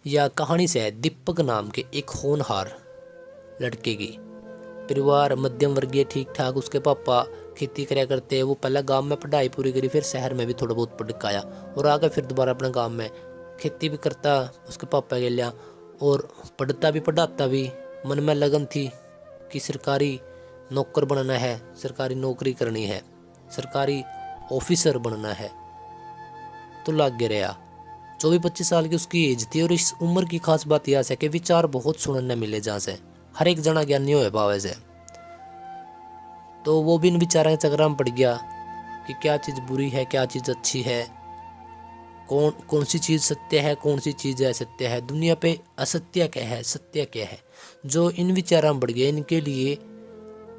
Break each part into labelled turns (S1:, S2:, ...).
S1: यह कहानी से है दीपक नाम के एक होनहार लड़के की। परिवार मध्यम वर्गीय ठीक ठाक। उसके पापा खेती कराया करते। वो पहले गांव में पढ़ाई पूरी करी, फिर शहर में भी थोड़ा बहुत पढ़ के आया और आगे फिर दोबारा अपने गांव में खेती भी करता उसके पापा के लिया, और पढ़ता भी पढ़ाता भी। मन में लगन थी कि सरकारी नौकर बनना है, सरकारी नौकरी करनी है, सरकारी ऑफिसर बनना है। तो लागे रहा। 24-25 साल की उसकी एज थी, और इस उम्र की खास बात यह है कि विचार बहुत सुनने मिले जहाँ से हर एक जना ज्ञानी हो पावे से। तो वो भी इन विचारों के चक्कर में पड़ गया कि क्या चीज़ बुरी है, क्या चीज़ अच्छी है, कौन सी चीज़ सत्य है, कौन सी चीज़ असत्य है, दुनिया पे असत्य क्या है, सत्य क्या है। जो इन विचारों में बढ़ गया, इनके लिए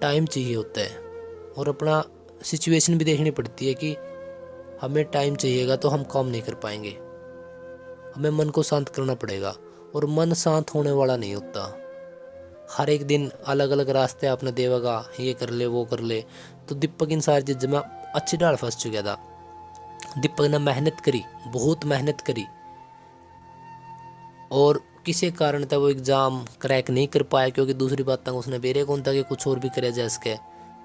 S1: टाइम चाहिए होता है और अपना सिचुएशन भी देखनी पड़ती है कि हमें टाइम चाहिएगा तो हम काम नहीं कर पाएंगे। हमें मन को शांत करना पड़ेगा, और मन शांत होने वाला नहीं होता। हर एक दिन अलग अलग रास्ते आपने देगा, ये कर ले वो कर ले। तो दीपक इन सारी चीज़ों में अच्छी डाल फंस चुका था। दीपक ने मेहनत करी, बहुत मेहनत करी, और किसी कारण था वो एग्ज़ाम क्रैक नहीं कर पाया, क्योंकि दूसरी बात तक उसने बेरे कौन था कि कुछ और भी करे जा सके।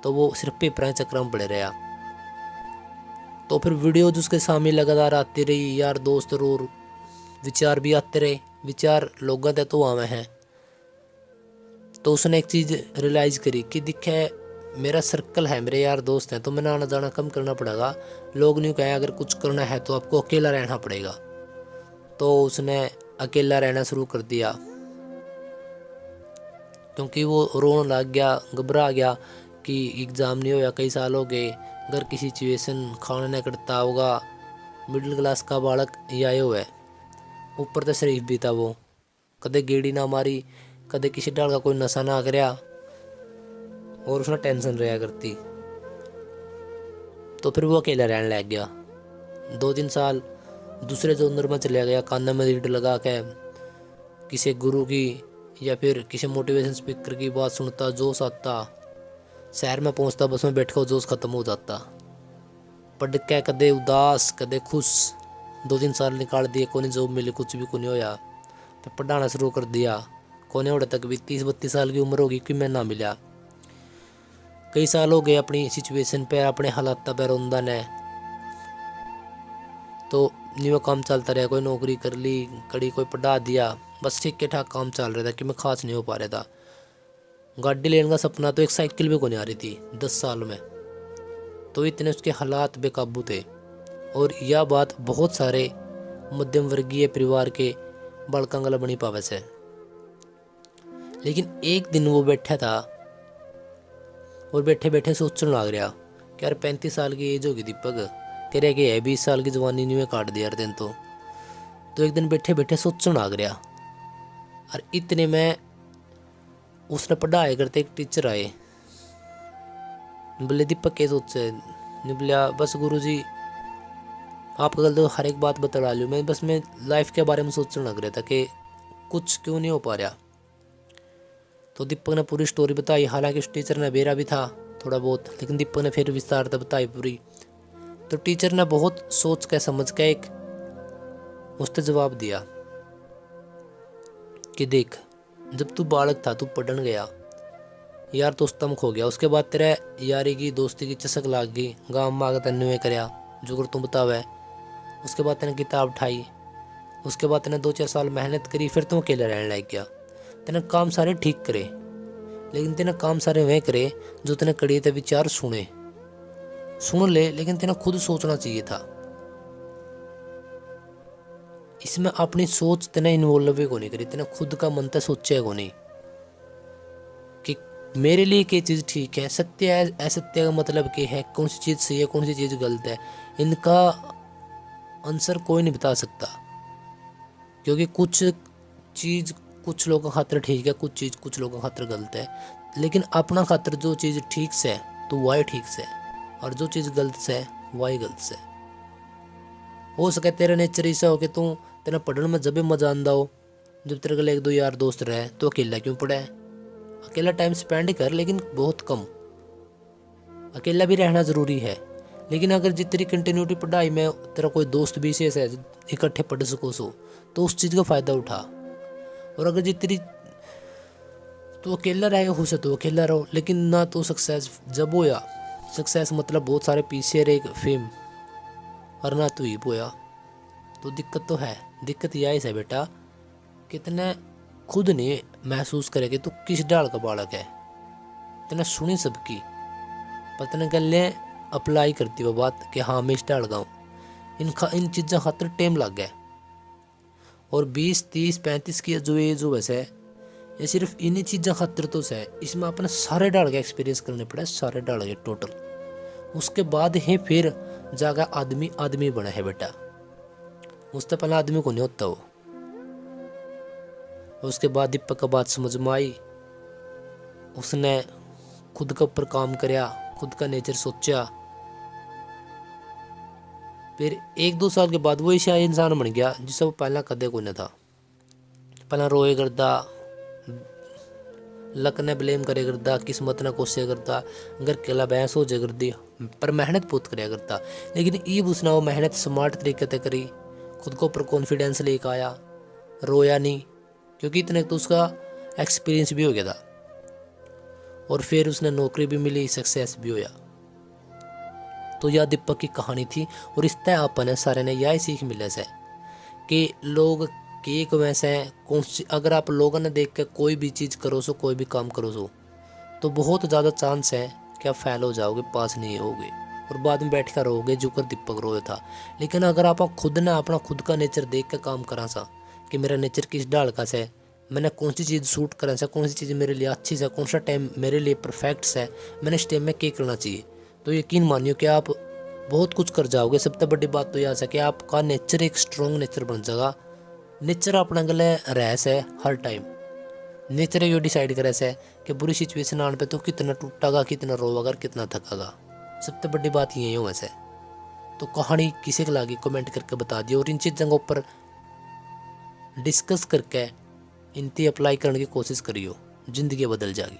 S1: तो वो सिर्फ पेपर के चक्कर में पड़े रहा। तो फिर वीडियोज उसके सामने लगातार आती रही, यार दोस्त और विचार भी आते रहे। विचार लोगों तक तो आवे हैं। तो उसने एक चीज़ रियलाइज़ करी कि दिखे मेरा सर्कल है, मेरे यार दोस्त हैं, तो मैंने आना जाना कम करना पड़ेगा। लोग नहीं कहें अगर कुछ करना है तो आपको अकेला रहना पड़ेगा। तो उसने अकेला रहना शुरू कर दिया, क्योंकि वो रोने लग गया, घबरा गया कि एग्ज़ाम नहीं होया, कई साल हो गए, अगर किसी सिचुएशन खाना नहीं करता होगा। मिडिल क्लास का बालक ये आए हुआ है, ऊपर तो शरीफ भी था वो, कदे गेड़ी ना मारी, कदे किसी डाल का कोई नशा ना करया, और उसने टेंशन रहा करती। तो फिर वो अकेला रहने लग गया। 2-3 साल दूसरे जोनर में चला गया, कान में रीड लगा के किसी गुरु की या फिर किसी मोटिवेशन स्पीकर की बात सुनता, जोश आता, शहर में पहुंचता, बस में बैठ कर जोश खत्म हो जाता। पढ़ के कदे उदास कदे खुश, 2-3 साल निकाल दिए, कोई जॉब मिली, कुछ भी कोई होया। तो पढ़ाना शुरू कर दिया। कोने उड़े तक भी 30-32 साल की उम्र होगी कि मैं ना मिला। कई साल हो गए अपनी सिचुएशन पे, अपने हालात पे रोंदा ने। तो न्यू काम चलता रहा, कोई नौकरी कर ली, कड़ी कोई पढ़ा दिया, बस ठीक ठाक काम चल रहा था कि मैं खास नहीं हो पा रहा था। गाड़ी लेने का सपना, तो एक साइकिल भी को नहीं आ रही थी 10 साल में। तो इतने उसके हालात बेकाबू थे। और यह बात बहुत सारे मध्यम वर्गीय परिवार के बालकां गला बनी पावे से। लेकिन एक दिन वो बैठा था और बैठे बैठे सोचने लग रहा कि यार 35 साल की एज होगी दीपक, तेरे के है 20 साल की जवानी नहीं में काट दिया यार दिन। तो एक दिन बैठे बैठे सोचने लग रहा। और इतने में उसने पढ़ाई करते एक टीचर आए, बोले दीपक क्या सोचे? नहीं बोलिया बस गुरुजी आपका कल तो हर एक बात बता लूँ मैं लाइफ के बारे में सोचने लग रहा था कि कुछ क्यों नहीं हो पा रहा। तो दीपक ने पूरी स्टोरी बताई। हालांकि उस टीचर ने बेरा भी था थोड़ा बहुत, लेकिन दीपक ने फिर विस्तार से बताई पूरी। तो टीचर ने बहुत सोच के समझ के एक उसने जवाब दिया कि देख, जब तू बालक था, तू पढ़ने गया, यार दोस्त में खो गया, उसके बाद तेरे यारी की दोस्ती की चसक लाग गई, गाँव में आकर तेने कराया जो कर तू बतावे। उसके बाद तेने किताब उठाई, उसके बाद तेने 2-4 साल मेहनत करी, फिर तू अकेले रहने लग गया। तेने काम सारे ठीक करे, लेकिन तेने काम सारे वह करे जो तेने कड़ी थे विचार सुन ले, लेकिन तेने खुद सोचना चाहिए था। इसमें अपनी सोच तेने इन्वॉल्व भी को नहीं करी, तेने खुद का मन तो सोचे को नहीं कि मेरे लिए क्या चीज़ ठीक है, सत्य है असत्य का मतलब क्या है, कौन सी चीज़ सही है, कौन सी चीज़ गलत है। इनका आंसर कोई नहीं बता सकता, क्योंकि कुछ चीज़ कुछ लोगों का खातर ठीक है, कुछ चीज़ कुछ लोगों का खातर गलत है। लेकिन अपना खातर जो चीज़ ठीक से तो वही ठीक से, और जो चीज़ गलत से वही गलत से। हो सके तेरा नेचर ऐसा हो कि तू तेरा पढ़ने में जब भी मजा आंदा हो, जब तेरे को 1-2 यार दोस्त रहे, तो अकेला क्यों पढ़े? अकेला टाइम स्पेंड कर, लेकिन बहुत कम। अकेला भी रहना ज़रूरी है, लेकिन अगर जितनी कंटिन्यूटी पढ़ाई में तेरा कोई दोस्त भी शेष है इकट्ठे पढ़ सको सो, तो उस चीज़ का फ़ायदा उठा। और अगर जितनी तो अकेला रहेगा हो तो अकेला रहो, लेकिन ना तो सक्सेस जब होया, सक्सेस मतलब बहुत सारे पीछे रहे फेम, और ना तो ही होया, तो दिक्कत तो है। दिक्कत यह है बेटा, कितने खुद ने महसूस करे कि तू किस डाल का बालक है, इतना सुनी सबकी, पता गले अप्लाई करती वो बात कि हाँ मैं इस डाल का हूँ। इन चीज़ों खातर टाइम लग गया। और 20, 30, 35 की जो एज हो वैसे ये सिर्फ इन्हीं चीज़ों खातर तो है, इसमें अपने सारे डाल के एक्सपीरियंस करने पड़े, सारे डाल के टोटल। उसके बाद ही फिर जाकर आदमी बना है बेटा, उससे पहले आदमी को नहीं होता वो। उसके बाद दीपक का बात समझ में आई, उसने खुद के ऊपर काम कराया, खुद का नेचर सोचा, फिर 1-2 साल के बाद वो ऐसा इंसान बन गया जिसे वो पहला कदे कोई न था। पहला रोए करता, लक ने ब्लेम करे करता, किस्मत ने कोशिश करता, घर केला बहस हो जाए करती, पर मेहनत बहुत कराया करता। लेकिन ईब उसने वो मेहनत स्मार्ट तरीके से करी, खुद को ऊपर कॉन्फिडेंस लेकर आया, रोया नहीं, क्योंकि इतने तो उसका एक्सपीरियंस भी हो गया था। और फिर उसने नौकरी भी मिली, सक्सेस भी होया। तो यह दीपक की कहानी थी। और इस तरह अपन सारे ने यह सीख मिले से कि लोग के वैसे कौन सी, अगर आप लोगों ने देख के कोई भी चीज़ करो सो, कोई भी काम करो सो, तो बहुत ज़्यादा चांस है कि आप फेल हो जाओगे, पास नहीं होगे, और बाद में बैठ कर रहोगे जो कर दीपक रोया था। लेकिन अगर आप खुद ने अपना खुद का नेचर देख के काम करा सा कि मेरा नेचर किस डाल का से, मैंने कौन सी चीज़ सूट करा सा, कौन सी चीज़ मेरे लिए अच्छी से, कौन सा टाइम मेरे लिए परफेक्ट है, मैंने इस टाइम में क्या करना चाहिए, तो यकीन मानियो कि आप बहुत कुछ कर जाओगे। सबसे बड़ी बात तो यह है कि आपका नेचर एक स्ट्रॉन्ग नेचर बन जाएगा। नेचर अपना गले रहस है हर टाइम, नेचर यो डिसाइड करे से कि बुरी सिचुएशन आने पे तो कितना टूटेगा, कितना रोएगा, कितना थकेगा। सबसे बड़ी बात यही हो वैसे। तो कहानी किसी को लगी कमेंट करके बता दियो, और इन चीज़ों के ऊपर डिस्कस करके इनती अप्लाई करने की कोशिश करियो, ज़िंदगी बदल जाएगी।